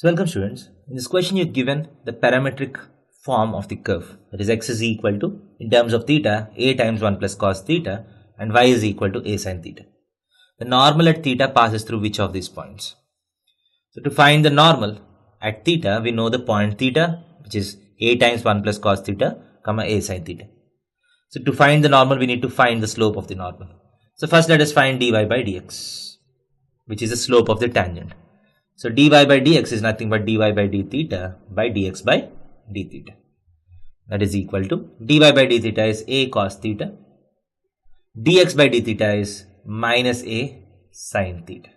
So welcome students. In this question you're given the parametric form of the curve, that is x is equal to, in terms of theta, a times 1 plus cos theta, and y is equal to a sin theta. The normal at theta passes through which of these points? So to find the normal at theta, we know the point theta, which is a times 1 plus cos theta, comma a sin theta. So to find the normal, we need to find the slope of the normal. So first let us find dy by dx, which is the slope of the tangent. So dy by dx is nothing but dy by d theta by dx by d theta. That is equal to dy by d theta is a cos theta. Dx by d theta is minus a sin theta.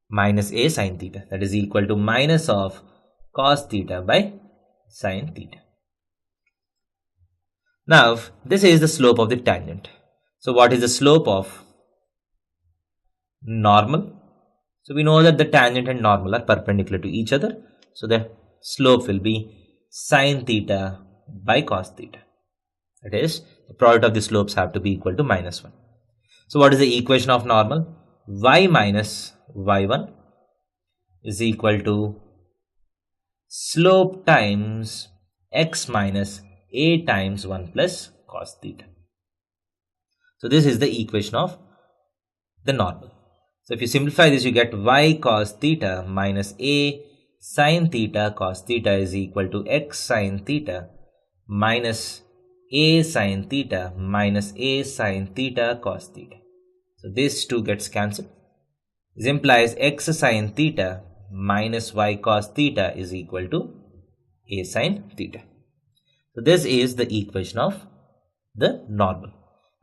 Minus a sin theta. That is equal to minus of cos theta by sin theta. Now this is the slope of the tangent. So what is the slope of normal? So we know that the tangent and normal are perpendicular to each other. So the slope will be sin theta by cos theta. That is, the product of the slopes have to be equal to minus 1. So what is the equation of normal? Y minus y1 is equal to slope times x minus a times 1 plus cos theta. So this is the equation of the normal. So if you simplify this, you get y cos theta minus a sin theta cos theta is equal to x sin theta minus a sin theta minus a sin theta cos theta. So this 2 gets cancelled. This implies x sin theta minus y cos theta is equal to a sin theta. So this is the equation of the normal.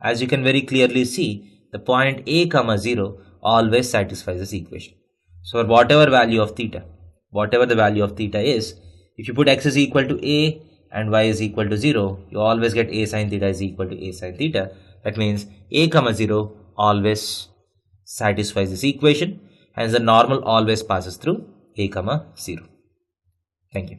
As you can very clearly see, the point a comma 0 always satisfies this equation. So for whatever value of theta, whatever the value of theta is, if you put x is equal to a and y is equal to 0, you always get a sin theta is equal to a sin theta. That means a comma 0 always satisfies this equation, hence the normal always passes through a comma 0. Thank you.